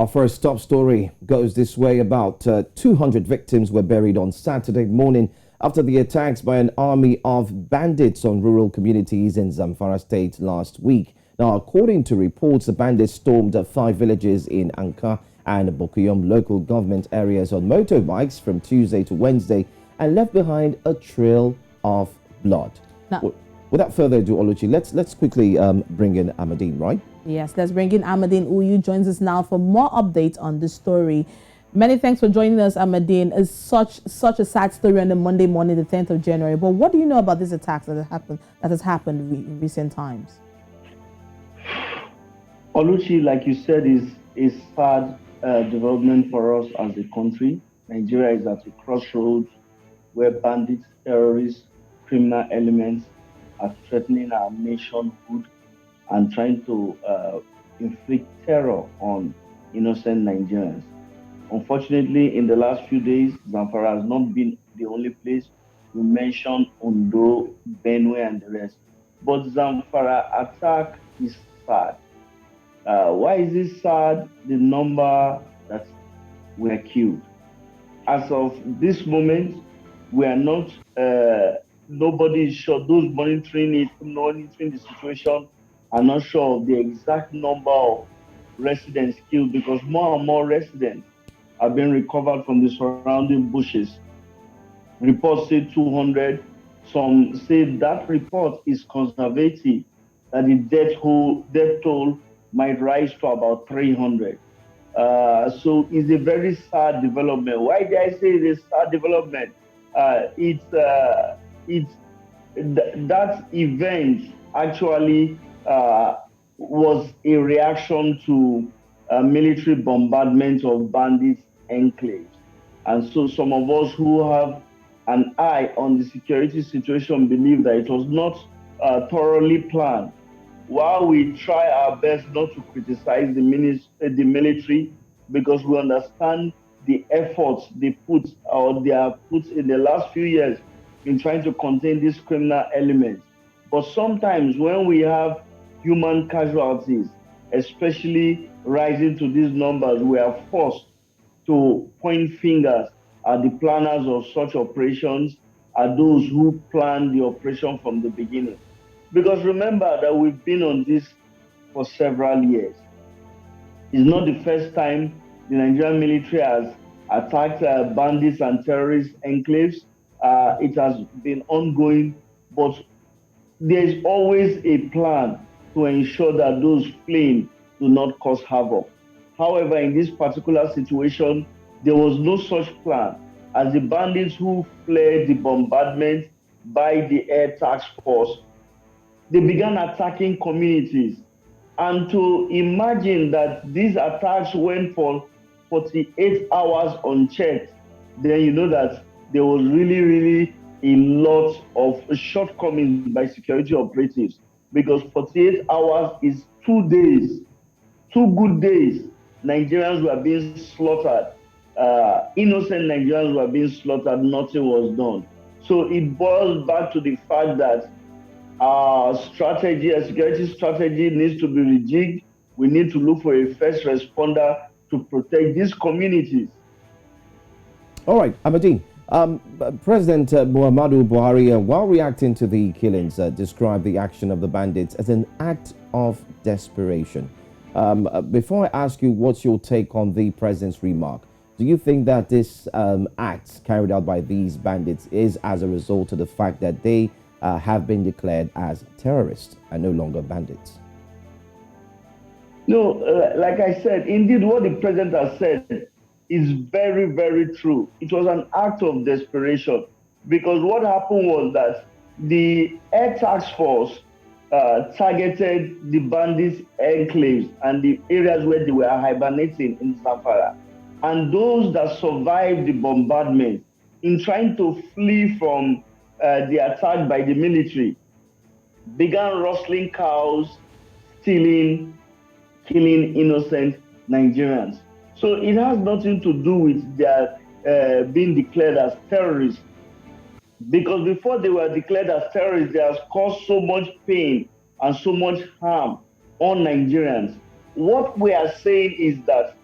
Our first top story goes this way. About 200 victims were buried on Saturday morning after the attacks by an army of bandits on rural communities in Zamfara State last week. Now, according to reports, the bandits stormed 5 villages in Anka and Bukkuyum local government areas on motorbikes from Tuesday to Wednesday and left behind a trail of blood. Now, without further ado, Oluchi, let's quickly bring in Amadin, right? Yes, let's bring in Amadin Uyi, joins us now for more updates on this story. Many thanks for joining us, Amadin. It's such a sad story on the Monday morning, the 10th of January. But what do you know about these attacks that has happened in recent times? Oluchi, like you said, is sad development for us as a country. Nigeria is at a crossroads where bandits, terrorists, criminal elements are threatening our nationhood and trying to inflict terror on innocent Nigerians. Unfortunately, in the last few days, Zamfara has not been the only place. We mentioned Ondo, Benue, and the rest. But Zamfara attack is sad. Why is it sad? The number that were killed. As of this moment, we are not, nobody is sure. Those monitoring the situation are not sure of the exact number of residents killed because more and more residents have been recovered from the surrounding bushes. Reports say 200. Some say that report is conservative, that the death toll might rise to about 300. So it's a very sad development. Why did I say it's a sad development? That event actually was a reaction to military bombardment of bandits enclaves. And so some of us who have an eye on the security situation believe that it was not thoroughly planned. While we try our best not to criticize the military, because we understand the efforts they have put in the last few years in trying to contain these criminal elements. But sometimes when we have human casualties, especially rising to these numbers, we are forced to point fingers at the planners of such operations, at those who planned the operation from the beginning. Because remember that we've been on this for several years. It's not the first time the Nigerian military has attacked bandits and terrorist enclaves. It has been ongoing, but there's always a plan to ensure that those fleeing do not cause havoc. However, in this particular situation, there was no such plan, as the bandits who fled the bombardment by the air task force, they began attacking communities. And to imagine that these attacks went for 48 hours unchecked, then you know that there was really a lot of shortcomings by security operatives, because 48 hours is 2 days, 2 good days. Nigerians were being slaughtered. Innocent Nigerians were being slaughtered. Nothing was done. So it boils back to the fact that our strategy, a security strategy, needs to be rejigged. We need to look for a first responder to protect these communities. All right, Amadin. President Muhammadu Buhari, while reacting to the killings, described the action of the bandits as an act of desperation. Before I ask you what's your take on the president's remark, do you think that this act carried out by these bandits is as a result of the fact that they have been declared as terrorists and no longer bandits? No, like I said, indeed what the president has said is very true. It was an act of desperation, because what happened was that the air task force targeted the bandits' enclaves and the areas where they were hibernating in Zamfara. And those that survived the bombardment, in trying to flee from the attack by the military, began rustling cows, stealing, killing innocent Nigerians. So it has nothing to do with their being declared as terrorists. Because before they were declared as terrorists, they have caused so much pain and so much harm on Nigerians. What we are saying is that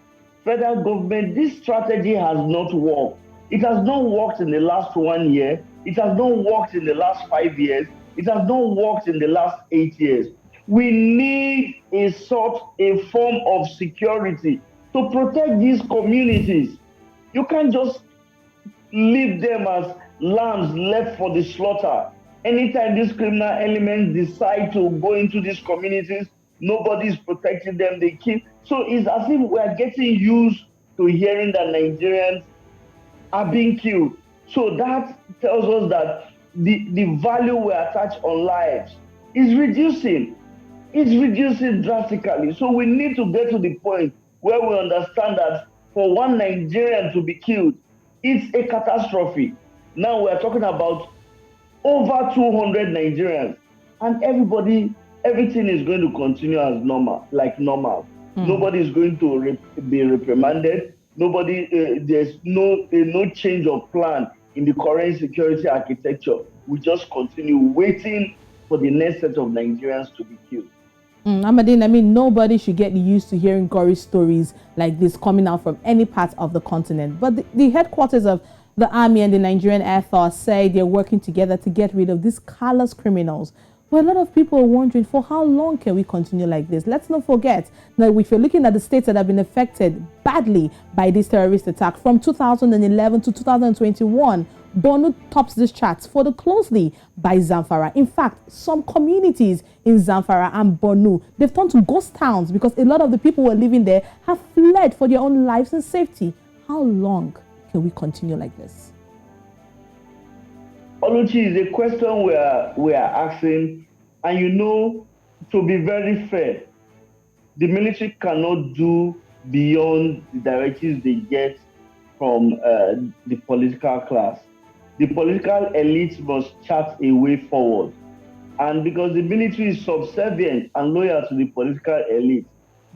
federal government, this strategy has not worked. It has not worked in the last 1 year. It has not worked in the last 5 years. It has not worked in the last 8 years. We need a form of security to protect these communities. You can't just leave them as lambs left for the slaughter. Anytime these criminal elements decide to go into these communities, nobody is protecting them, they kill. So it's as if we are getting used to hearing that Nigerians are being killed. So that tells us that the value we attach on lives is reducing. It's reducing drastically. So we need to get to the point where we understand that for one Nigerian to be killed, it's a catastrophe. Now we're talking about over 200 Nigerians, and everything is going to continue as normal, like normal. Nobody is going to be reprimanded. There's no change of plan in the current security architecture. We just continue waiting for the next set of Nigerians to be killed. Amadin, I mean, nobody should get used to hearing gory stories like this coming out from any part of the continent. But the headquarters of the Army and the Nigerian Air Force say they're working together to get rid of these callous criminals. But a lot of people are wondering, for how long can we continue like this? Let's not forget that if you're looking at the states that have been affected badly by this terrorist attack from 2011 to 2021, Borno tops this chart, followed closely by Zamfara. In fact, some communities in Zamfara and Borno, they've turned to ghost towns because a lot of the people who are living there have fled for their own lives and safety. How long can we continue like this? Oluchi, is a question we are asking, and to be very fair, the military cannot do beyond the directives they get from the political class. The political elite must chart a way forward. And because the military is subservient and loyal to the political elite,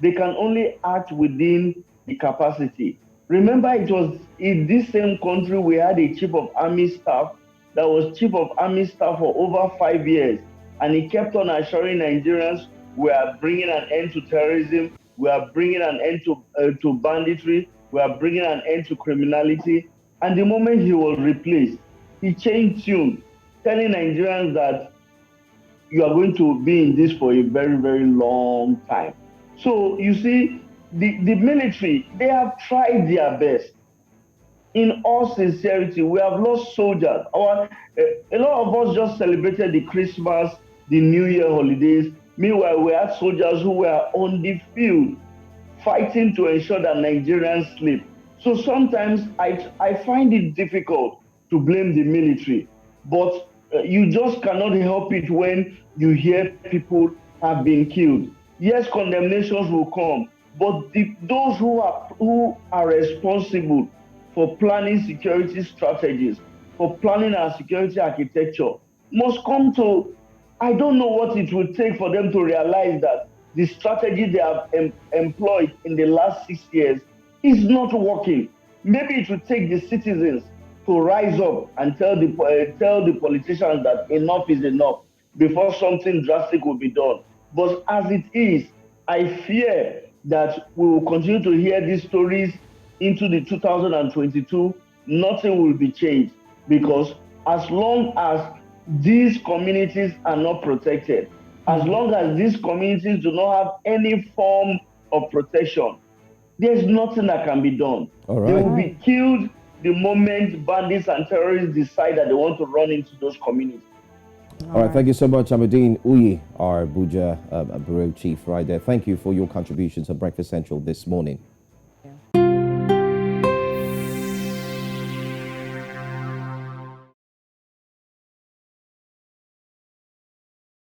they can only act within the capacity. Remember, it was in this same country we had a chief of army staff that was chief of army staff for over 5 years. And he kept on assuring Nigerians, we are bringing an end to terrorism, we are bringing an end to banditry, we are bringing an end to criminality. And the moment he was replaced, he changed tune, telling Nigerians that you are going to be in this for a very, very long time. So you see, the military, they have tried their best. In all sincerity, we have lost soldiers. A lot of us just celebrated the Christmas, the New Year holidays. Meanwhile, we had soldiers who were on the field fighting to ensure that Nigerians sleep. So sometimes I find it difficult to blame the military, but you just cannot help it when you hear people have been killed. Yes, condemnations will come, but those who are responsible for planning security strategies, for planning our security architecture, must come to, I don't know what it will take for them to realize that the strategy they have employed in the last 6 years is not working. Maybe it will take the citizens to rise up and tell the politicians that enough is enough before something drastic will be done. But as it is, I fear that we will continue to hear these stories into the 2022. Nothing will be changed, because as long as these communities are not protected, as long as these communities do not have any form of protection, there's nothing that can be done. All right. They will be killed the moment bandits and terrorists decide that they want to run into those communities. All right, thank you so much, Amadin Uyi, our Abuja bureau chief right there. Thank you for your contributions to Breakfast Central this morning.